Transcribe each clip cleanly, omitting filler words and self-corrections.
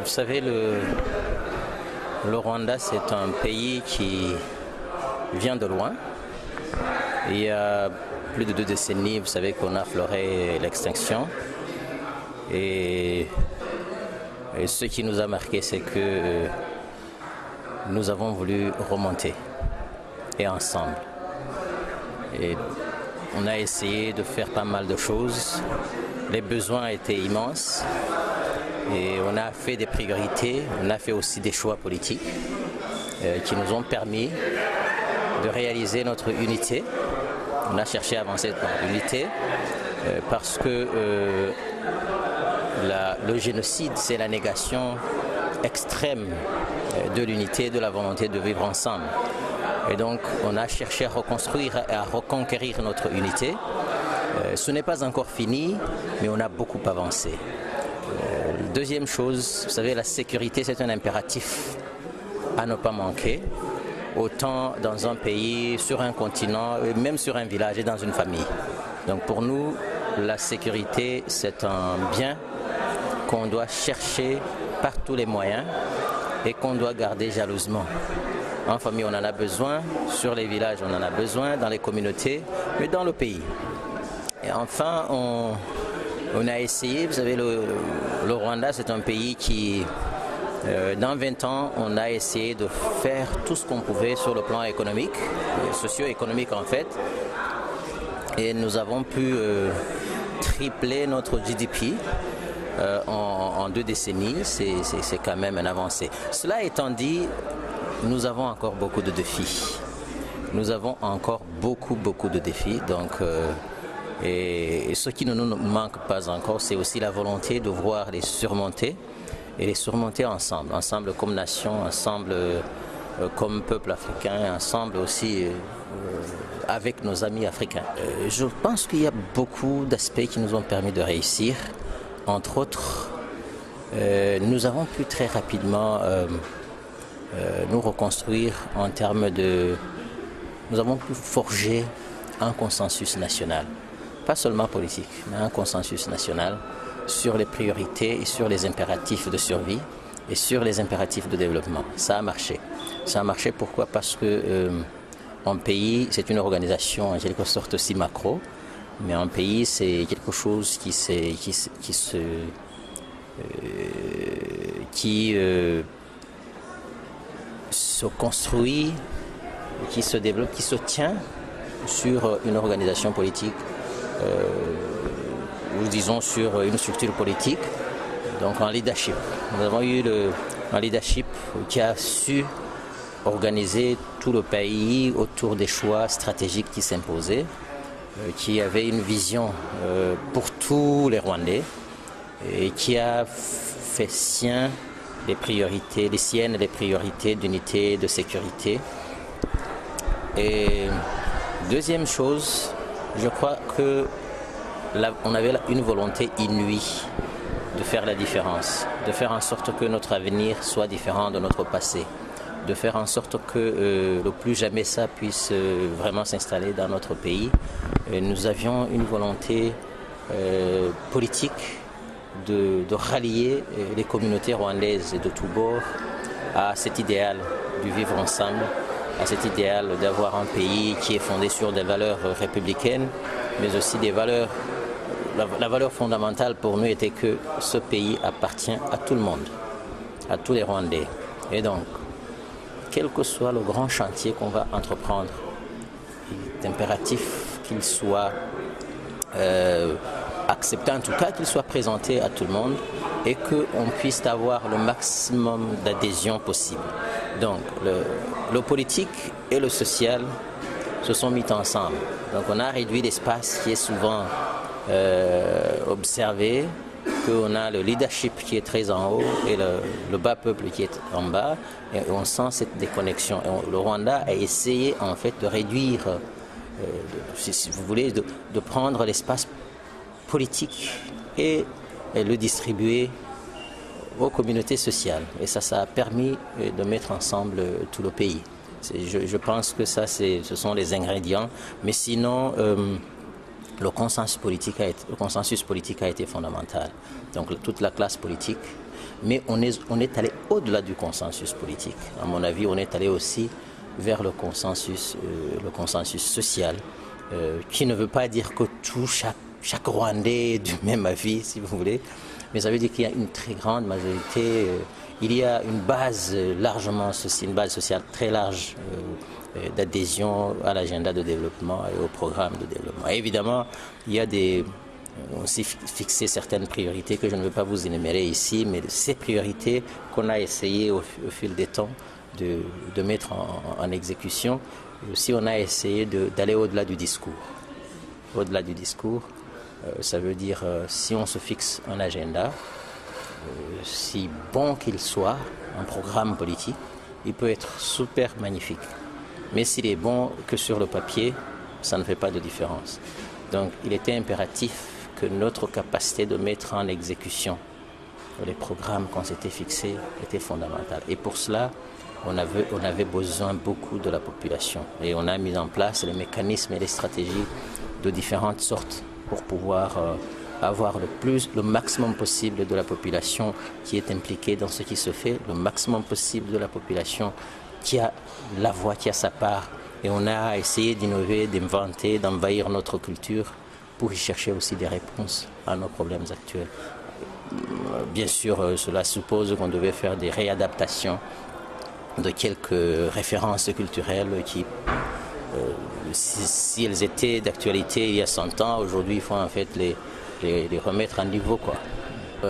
Vous savez, le Rwanda, c'est un pays qui vient de loin. Il y a plus de 2 décennies, vous savez qu'on a affleuré l'extinction. Et ce qui nous a marqué, c'est que nous avons voulu remonter, et ensemble. Et on a essayé de faire pas mal de choses. Les besoins étaient immenses. Et on a fait des priorités, on a fait aussi des choix politiques qui nous ont permis de réaliser notre unité. On a cherché à avancer par l'unité parce que le génocide, c'est la négation extrême de l'unité, de la volonté de vivre ensemble. Et donc, on a cherché à reconstruire et à reconquérir notre unité. Ce n'est pas encore fini, mais on a beaucoup avancé. Deuxième chose, vous savez, la sécurité, c'est un impératif à ne pas manquer, autant dans un pays, sur un continent, même sur un village et dans une famille. Donc pour nous, la sécurité, c'est un bien qu'on doit chercher par tous les moyens et qu'on doit garder jalousement. En famille, on en a besoin, sur les villages, on en a besoin, dans les communautés, mais dans le pays. Et enfin, on a essayé, vous savez, le Rwanda, c'est un pays qui, dans 20 ans, on a essayé de faire tout ce qu'on pouvait sur le plan économique, socio-économique en fait. Et nous avons pu tripler notre GDP en 2 décennies, c'est quand même une avancée. Cela étant dit, nous avons encore beaucoup de défis. Nous avons encore beaucoup de défis, donc... Et ce qui ne nous manque pas encore, c'est aussi la volonté de voir les surmonter et les surmonter ensemble, ensemble comme nation, ensemble comme peuple africain, ensemble aussi avec nos amis africains. Je pense qu'il y a beaucoup d'aspects qui nous ont permis de réussir. Entre autres, nous avons pu très rapidement nous reconstruire en termes de... Nous avons pu forger un consensus national. Pas seulement politique, mais un consensus national sur les priorités et sur les impératifs de survie et sur les impératifs de développement. Ça a marché. Ça a marché pourquoi? Parce que un pays, c'est une organisation en quelque sorte aussi macro, mais un pays, c'est quelque chose qui se construit, qui se développe, qui se tient sur une organisation politique, ou disons sur une structure politique, donc en leadership. Nous avons eu un leadership qui a su organiser tout le pays autour des choix stratégiques qui s'imposaient, qui avait une vision pour tous les Rwandais et qui a fait siennes les priorités d'unité, de sécurité. Et deuxième chose, je crois qu'on avait une volonté inouïe de faire la différence, de faire en sorte que notre avenir soit différent de notre passé, de faire en sorte que le plus jamais ça puisse vraiment s'installer dans notre pays. Et nous avions une volonté politique de rallier les communautés rwandaises de tous bords à cet idéal du vivre ensemble, à cet idéal d'avoir un pays qui est fondé sur des valeurs républicaines, mais aussi des valeurs... La valeur fondamentale pour nous était que ce pays appartient à tout le monde, à tous les Rwandais. Et donc, quel que soit le grand chantier qu'on va entreprendre, il est impératif qu'il soit accepté, en tout cas qu'il soit présenté à tout le monde et qu'on puisse avoir le maximum d'adhésion possible. Donc, le politique et le social se sont mis ensemble. Donc, on a réduit l'espace qui est souvent observé, qu'on a le leadership qui est très en haut et le bas peuple qui est en bas, et on sent cette déconnexion. Et le Rwanda a essayé en fait de réduire, si vous voulez, de prendre l'espace politique et le distribuer aux communautés sociales. Et ça a permis de mettre ensemble tout le pays. Je pense que ça, ce sont les ingrédients. Mais sinon, le consensus politique a été fondamental. Donc toute la classe politique, Mais on est allé au-delà du consensus politique. À mon avis, on est allé aussi vers le consensus social, qui ne veut pas dire que chaque Rwandais est du même avis, si vous voulez, mais ça veut dire qu'il y a une très grande majorité, il y a une base une base sociale très large d'adhésion à l'agenda de développement et au programme de développement. Et évidemment, il y a aussi fixé certaines priorités que je ne veux pas vous énumérer ici, mais ces priorités qu'on a essayé au fil des temps de mettre en exécution. Et aussi, on a essayé d'aller au-delà du discours. Au-delà du discours, ça veut dire si on se fixe un agenda, si bon qu'il soit, un programme politique, il peut être super magnifique. Mais s'il est bon que sur le papier, ça ne fait pas de différence. Donc il était impératif que notre capacité de mettre en exécution les programmes qu'on s'était fixés était fondamentale. Et pour cela, on avait besoin beaucoup de la population. Et on a mis en place les mécanismes et les stratégies de différentes sortes pour pouvoir avoir le maximum possible de la population qui est impliquée dans ce qui se fait, le maximum possible de la population qui a la voix, qui a sa part. Et on a essayé d'innover, d'inventer, d'envahir notre culture pour y chercher aussi des réponses à nos problèmes actuels. Bien sûr, cela suppose qu'on devait faire des réadaptations de quelques références culturelles qui, si elles étaient d'actualité il y a 100 ans, aujourd'hui il faut en fait les remettre à niveau, quoi.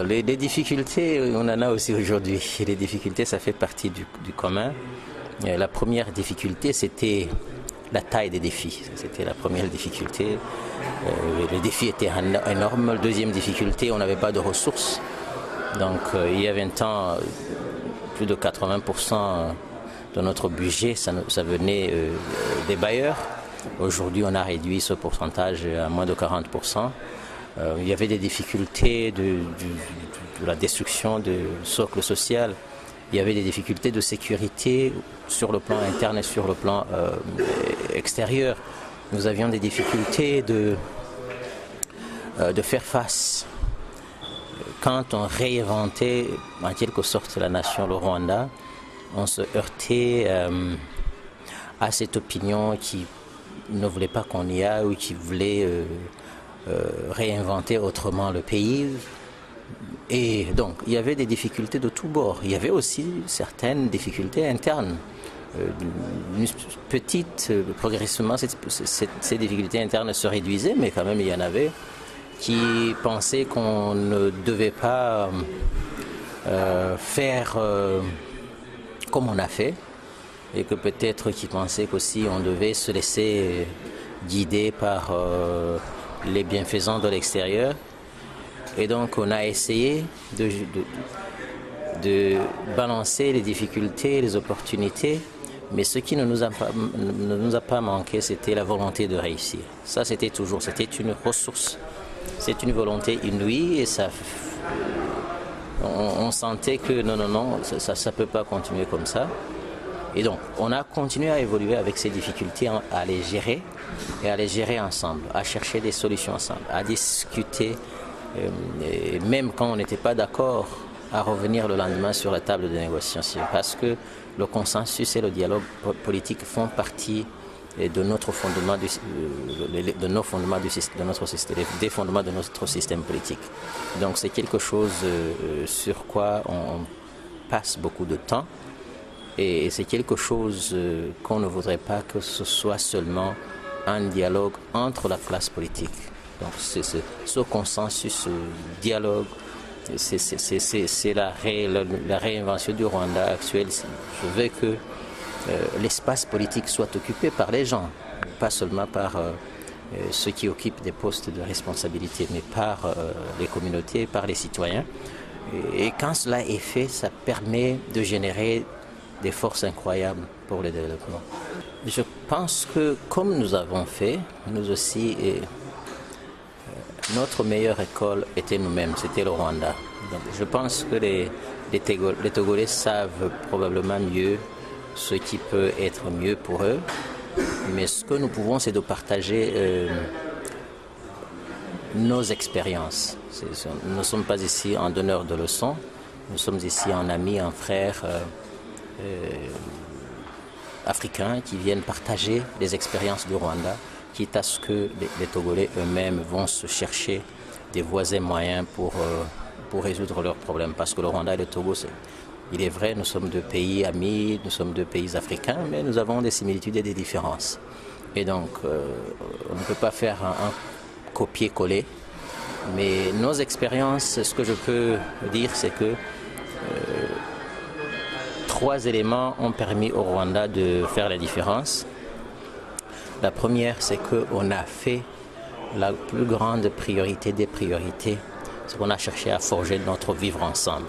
Les difficultés, on en a aussi aujourd'hui. Les difficultés, ça fait partie du commun. La première difficulté, c'était la taille des défis. C'était la première difficulté. Les défis étaient énormes. La deuxième difficulté, on n'avait pas de ressources. Donc il y a 20 ans, plus de 80% de notre budget, ça venait des bailleurs. Aujourd'hui, on a réduit ce pourcentage à moins de 40%. Il y avait des difficultés de la destruction du socle social. Il y avait des difficultés de sécurité sur le plan interne et sur le plan extérieur. Nous avions des difficultés de faire face. Quand on réinventait en quelque sorte la nation, le Rwanda, on se heurtait à cette opinion qui ne voulait pas qu'on y aille ou qui voulait réinventer autrement le pays. Et donc, il y avait des difficultés de tous bords. Il y avait aussi certaines difficultés internes. Progressivement, ces difficultés internes se réduisaient, mais quand même, il y en avait qui pensaient qu'on ne devait pas faire comme on a fait, et que peut-être qui pensaient qu'aussi on devait se laisser guider par les bienfaisants de l'extérieur. Et donc on a essayé de balancer les difficultés, les opportunités, mais ce qui ne nous a pas manqué, c'était la volonté de réussir. Ça, c'était une ressource, c'est une volonté inouïe, et ça, on sentait que non, ça ne peut pas continuer comme ça. Et donc, on a continué à évoluer avec ces difficultés, à les gérer, et à les gérer ensemble, à chercher des solutions ensemble, à discuter, et même quand on n'était pas d'accord, à revenir le lendemain sur la table de négociation, parce que le consensus et le dialogue politique font partie de notre fondement, de nos fondements de notre système, des fondements de notre système politique. Donc c'est quelque chose sur quoi on passe beaucoup de temps, et c'est quelque chose qu'on ne voudrait pas que ce soit seulement un dialogue entre la classe politique. Donc ce consensus, ce dialogue, c'est la réinvention du Rwanda actuel. Je veux que l'espace politique soit occupé par les gens, pas seulement par ceux qui occupent des postes de responsabilité, mais par les communautés, par les citoyens. Et quand cela est fait, ça permet de générer des forces incroyables pour le développement. Je pense que comme nous avons fait, nous aussi, notre meilleure école était nous-mêmes, c'était le Rwanda. Donc, je pense que les Togolais savent probablement mieux ce qui peut être mieux pour eux, mais ce que nous pouvons, c'est de partager nos expériences. Nous ne sommes pas ici en donneur de leçons, Nous sommes ici en amis, en frères africains qui viennent partager les expériences du Rwanda, quitte à ce que les Togolais eux-mêmes vont se chercher des voies et moyens pour résoudre leurs problèmes. Parce que le Rwanda et le Togo, il est vrai, nous sommes deux pays amis, nous sommes deux pays africains, mais nous avons des similitudes et des différences. Et donc, on ne peut pas faire un copier-coller. Mais nos expériences, ce que je peux dire, c'est que 3 éléments ont permis au Rwanda de faire la différence. La première, c'est qu'on a fait la plus grande priorité des priorités, c'est qu'on a cherché à forger notre vivre ensemble.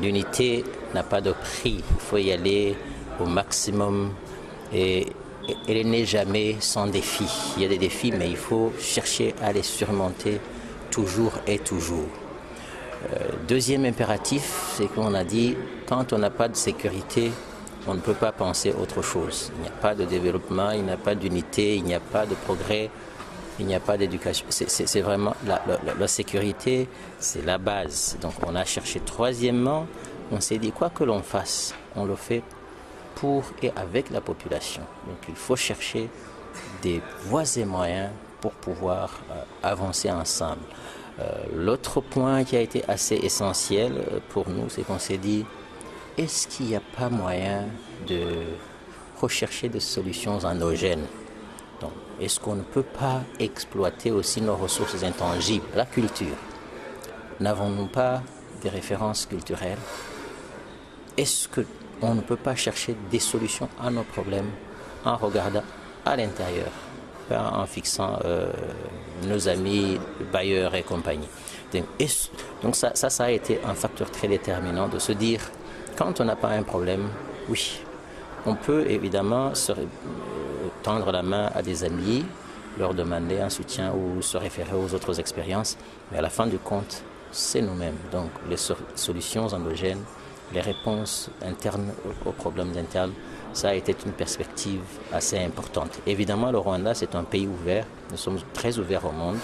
L'unité n'a pas de prix, il faut y aller au maximum et elle n'est jamais sans défi. Il y a des défis, mais il faut chercher à les surmonter toujours et toujours. Deuxième impératif, c'est qu'on a dit, quand on n'a pas de sécurité, on ne peut pas penser autre chose. Il n'y a pas de développement, il n'y a pas d'unité, il n'y a pas de progrès, il n'y a pas d'éducation. C'est vraiment la sécurité, c'est la base. Donc on a cherché. Troisièmement, on s'est dit, quoi que l'on fasse, on le fait pour et avec la population. Donc il faut chercher des voies et moyens pour pouvoir avancer ensemble. L'autre point qui a été assez essentiel pour nous, c'est qu'on s'est dit, est-ce qu'il n'y a pas moyen de rechercher des solutions endogènes? Donc, est-ce qu'on ne peut pas exploiter aussi nos ressources intangibles, la culture? N'avons-nous pas des références culturelles? Est-ce qu'on ne peut pas chercher des solutions à nos problèmes en regardant à l'intérieur, en fixant nos amis, bailleurs et compagnie? Donc ça a été un facteur très déterminant de se dire, quand on n'a pas un problème, oui, on peut évidemment tendre la main à des amis, leur demander un soutien ou se référer aux autres expériences, mais à la fin du compte, c'est nous-mêmes. Donc les solutions endogènes, les réponses internes aux problèmes internes, ça a été une perspective assez importante. Évidemment, le Rwanda, c'est un pays ouvert. Nous sommes très ouverts au monde.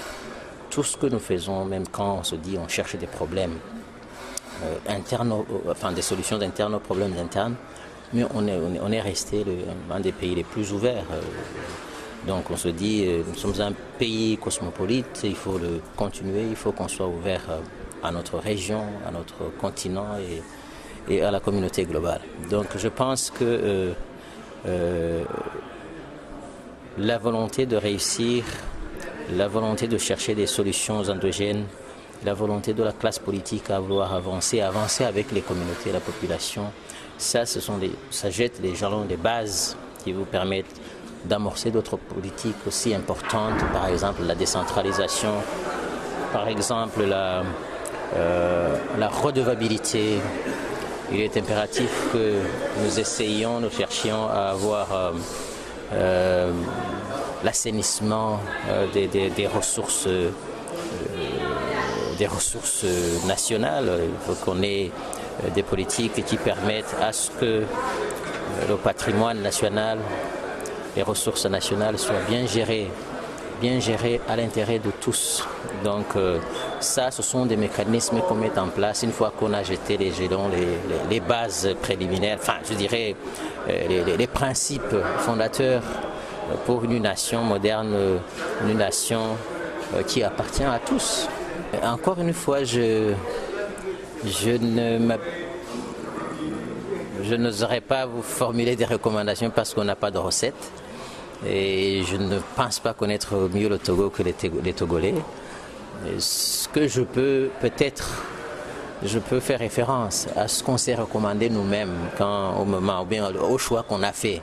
Tout ce que nous faisons, même quand on se dit on cherche des problèmes internes, enfin des solutions internes aux problèmes internes, mais on est resté un des pays les plus ouverts. Donc on se dit, nous sommes un pays cosmopolite, il faut le continuer, il faut qu'on soit ouvert à notre région, à notre continent et à la communauté globale. Donc je pense que la volonté de réussir, la volonté de chercher des solutions endogènes, la volonté de la classe politique à vouloir avancer avec les communautés et la population, ça jette les jalons, les bases qui vous permettent d'amorcer d'autres politiques aussi importantes, par exemple la décentralisation, par exemple la redevabilité. Il est impératif que nous cherchions à avoir l'assainissement des ressources nationales. Il faut qu'on ait des politiques qui permettent à ce que le patrimoine national, les ressources nationales soient bien gérées à l'intérêt de tous. Donc ça, ce sont des mécanismes qu'on met en place une fois qu'on a jeté les jalons, les bases préliminaires, enfin je dirais les principes fondateurs pour une nation moderne, une nation qui appartient à tous. Encore une fois, je n'oserais pas vous formuler des recommandations parce qu'on n'a pas de recette. Et je ne pense pas connaître mieux le Togo que les Togolais. Ce que je peux faire référence à ce qu'on s'est recommandé nous-mêmes ou bien au choix qu'on a fait.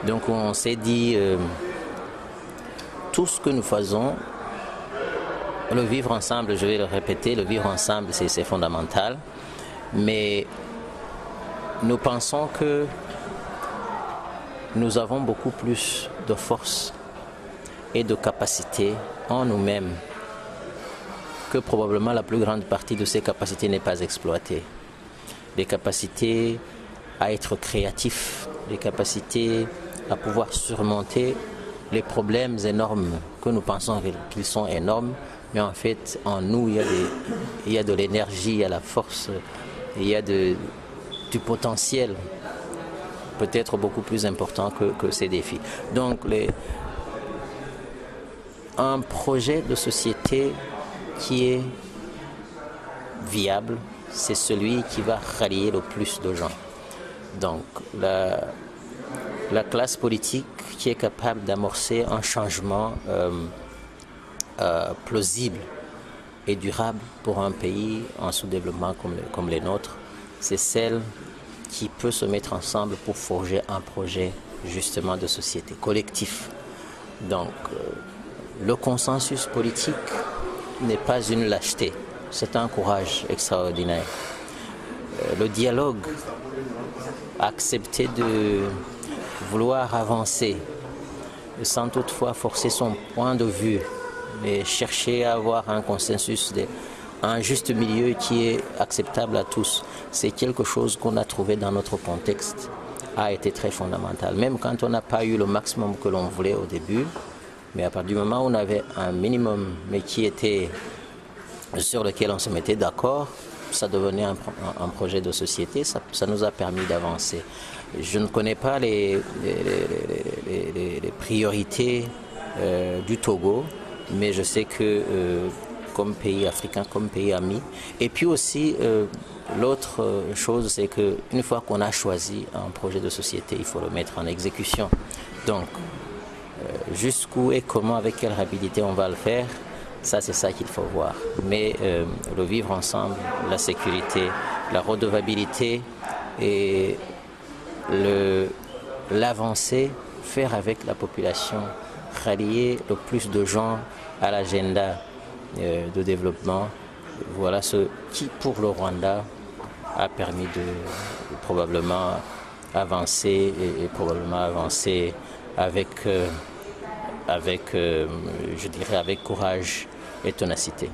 Donc on s'est dit, tout ce que nous faisons, le vivre ensemble, je vais le répéter, le vivre ensemble c'est fondamental. Mais nous pensons que nous avons beaucoup plus de force et de capacité en nous-mêmes que probablement la plus grande partie de ces capacités n'est pas exploitée. Des capacités à être créatifs, des capacités à pouvoir surmonter les problèmes énormes que nous pensons qu'ils sont énormes, mais en fait en nous il y a de l'énergie, il y a la force, il y a du potentiel peut-être beaucoup plus important que ces défis. Donc un projet de société qui est viable, c'est celui qui va rallier le plus de gens. Donc la classe politique qui est capable d'amorcer un changement plausible et durable pour un pays en sous-développement comme les nôtres, c'est celle qui peut se mettre ensemble pour forger un projet justement de société collectif. Donc le consensus politique n'est pas une lâcheté, c'est un courage extraordinaire. Le dialogue, accepter de vouloir avancer sans toutefois forcer son point de vue, mais chercher à avoir un consensus, un juste milieu qui est acceptable à tous, c'est quelque chose qu'on a trouvé dans notre contexte, a été très fondamental. Même quand on n'a pas eu le maximum que l'on voulait au début, mais à partir du moment où on avait un minimum, mais qui était sur lequel on se mettait d'accord, ça devenait un projet de société, ça nous a permis d'avancer. Je ne connais pas les priorités du Togo, mais je sais que comme pays africain, comme pays ami, et puis aussi l'autre chose, c'est qu'une fois qu'on a choisi un projet de société, il faut le mettre en exécution. Donc, jusqu'où et comment, avec quelle rapidité on va le faire, ça c'est ça qu'il faut voir. Mais le vivre ensemble, la sécurité, la redevabilité et l'avancée, faire avec la population, rallier le plus de gens à l'agenda de développement, voilà ce qui pour le Rwanda a permis de probablement avancer et probablement avancer avec je dirais avec courage et ténacité.